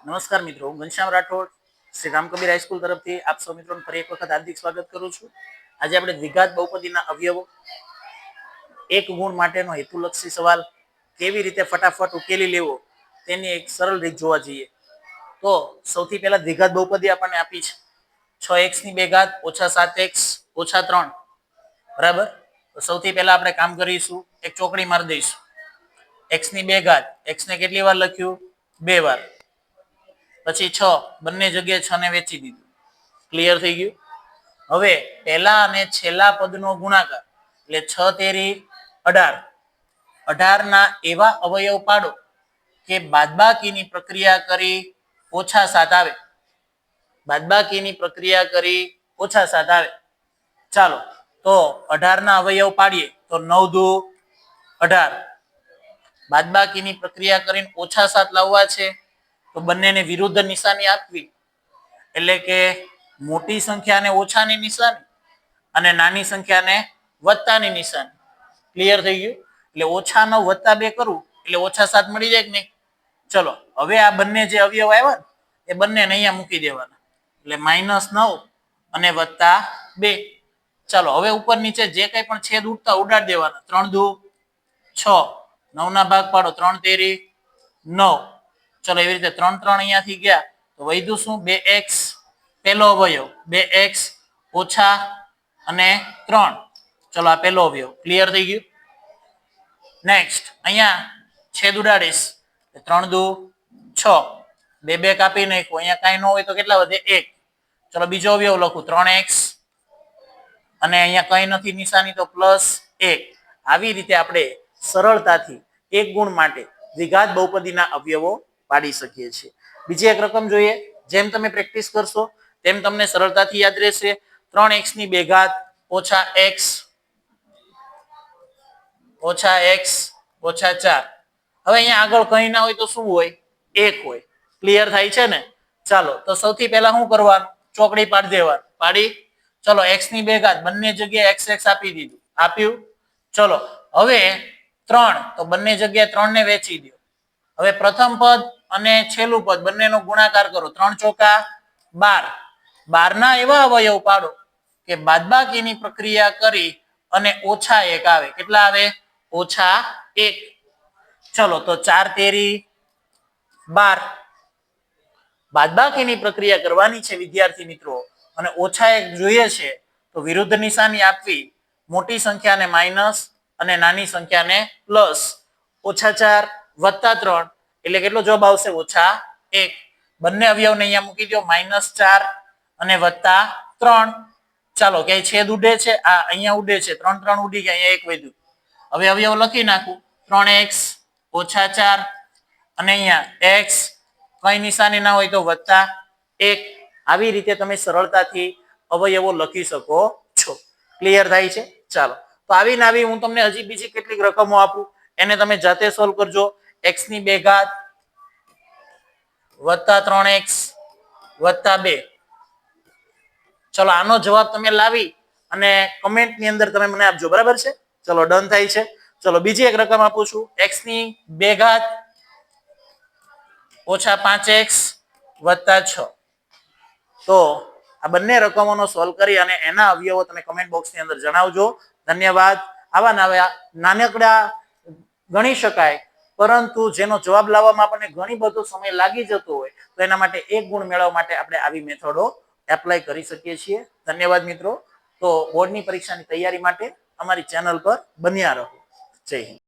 નમસ્કાર મિત્રો, હું ઘનશ્યામ રાઠોડ શ્રી રામકબીર હાઈસ્કૂલ તરફથી આપ સૌ મિત્રોનું ફરી એક વખત હાર્દિક સ્વાગત કરું છું. આજે આપણે દ્વિઘાત બહુપદીના અવયવો એક ગુણ માટેનો હેતુલક્ષી સવાલ કેવી રીતે ફટાફટ ઉકેલી લેવો તેની એક સરળ રીત જોવા જઈએ. તો સૌથી પહેલા દ્વિઘાત બહુપદી આપણને આપી છે 6x ની 2 ઘાત ઓછા 7x ઓછા 3. બરાબર. તો સૌથી પહેલા આપણે કામ કરીશું, એક ચોકડી મારી દઈશું. x ની 2 ઘાત, x ને કેટલી વાર લખ્યું? 2 વાર. પછી 6, બંને જગ્યાએ 6 ને વેચી દીધું. ક્લિયર થઈ ગયું. હવે પહેલા અને છેલ્લા પદનો ગુણાકાર એટલે 6 તેરી 18. 18 ના એવા અવયવ પાડો કે બાદબાકીની પ્રક્રિયા કરી ઓછા 7 આવે. બાદબાકીની પ્રક્રિયા કરી ઓછા 7 આવે. ચાલો તો 18 ના અવયવ પાડીએ તો 9 દુ 18. બાદબાકીની પ્રક્રિયા કરીને ઓછા 7 લાવવા છે તો બંનેને વિરુદ્ધ નિશાની આપવી. એટલે કે મોટી સંખ્યાને ઓછાની નિશાની અને નાની સંખ્યાને વત્તાની નિશાની. ક્લિયર થઈ ગયું. એટલે ઓછા 9 વત્તા 2 કરું એટલે ઓછા 7 મળી જાય કે નહીં? ચલો હવે આ બંને જે અવયવ આવ્યા ને એ બંનેને અહીંયા મૂકી દેવાના. એટલે -9 અને +2. ચાલો હવે ઉપર નીચે જે કંઈ પણ છેદ ઉડતા ઉડાડી દેવાના. 3 દુ 6, 9 ના ભાગ પાડો, 3 તેરી 9. ચલો એવી રીતે 3 3 અહીંયાથી ગયા તો વધ્યું શું? 2x પહેલો અવયવ, 2x ઓછા અને 3. ચલો આ પહેલો અવયવ. ક્લિયર થઈ ગયું. નેક્સ્ટ અહીંયા છેદ ઉડાડીશ, 3 દુ 6, 2 2 કાપી નાખો. અહીંયા કાંઈ ન હોય તો કેટલા વધે? 1. ચલો બીજો અવયવ લખું, 3x અને અહીંયા કંઈ નથી નિશાની તો +1. આવી રીતે આપણે સરળતાથી એક ગુણ માટે દ્વિઘાત બહુપદીના અવયવો પાડી શકીએ છીએ. બીજી એક રકમ જોઈએ. જેમ તમે પ્રેક્ટિસ કરશો તેમ તમને સરળતાથી યાદ રહેશે. 3x ની 2 ઘાત ઓછા x ઓછા 4. હવે અહીંયા આગળ કંઈ ના હોય તો શું હોય? 1 હોય. ક્લિયર થાય છે ને? ચાલો તો સૌથી પહેલા શું કરવાનું? ચોકડી પાડી દેવાનું. પાડી. ચલો x ની 2 ઘાત, બંને જગ્યાએ x આપી દીધું. આપ્યું. ચલો હવે 3 તો બંને જગ્યાએ 3 ને વેચી દો. હવે પ્રથમ પદ અને છેલ્લું પદ બંનેનો ગુણાકાર કરો. 3 ચોકા 12. 12 ના એવા અવયવ પાડો કે બાદબાકીની પ્રક્રિયા કરી અને ઓછા 1 આવે. કેટલા આવે? ઓછા 1. ચલો તો 4 તેરી 12. બાદબાકીની પ્રક્રિયા કરવાની છે વિદ્યાર્થી મિત્રો અને ઓછા 1 જોઈએ છે તો વિરુદ્ધ નિશાની આપવી. મોટી સંખ્યાને માઇનસ અને નાની સંખ્યાને પ્લસ. ઓછા 4 વત્તા 3 એટલે કેટલો જવાબ આવશે? ઓછા 1. બંને અવયવને અહીંયા મૂકી દો. -4 અને +3. ચાલો ક્યાંય છેદ ઉડે છે? આ અહીંયા ઉડે છે. 3 3 ઉડી ગયા, અહીંયા 1 વધ્યું. હવે અવયવ લખી નાખું. 3x ઓછા 4 અને અહીંયા x કઈ નિશાની ના હોય તો +1. આવી રીતે તમે સરળતાથી અવયવો લખી શકો છો. ક્લિયર થાય છે? ચાલો તો આવીને આવી હું તમને હજી બીજી કેટલીક રકમો આપું, એને તમે જાતે સોલ્વ કરજો. x ની 2 ઘાત વત્તા 3x વત્તા 2. ચલો આનો જવાબ તમે લાવી અને કમેન્ટ ની અંદર તમે મને આપજો. બરાબર છે? ચલો ડન થાય છે. ચલો બીજી એક રકમ આપું છું. x ની 2 ઘાત ઓછા 5x વત્તા 6. તો આ બંને રકમોનો સોલ્વ કરી અને એના અવયવો તમે કમેન્ટ બોક્સની અંદર જણાવજો. ધન્યવાદ. આવા નવા નાનકડા ગણી શકાય પરંતુ જેનો જવાબ લાવવામાં આપણને ઘણી બધો સમય લાગી જતો હોય તો એના માટે એક ગુણ મેળવવા માટે આપણે આવી મેથડો એપ્લાય કરી શકીએ છીએ. ધન્યવાદ મિત્રો. તો બોર્ડની પરીક્ષાની તૈયારી માટે અમારી ચેનલ પર બન્યા રહો. જય હિન્દ.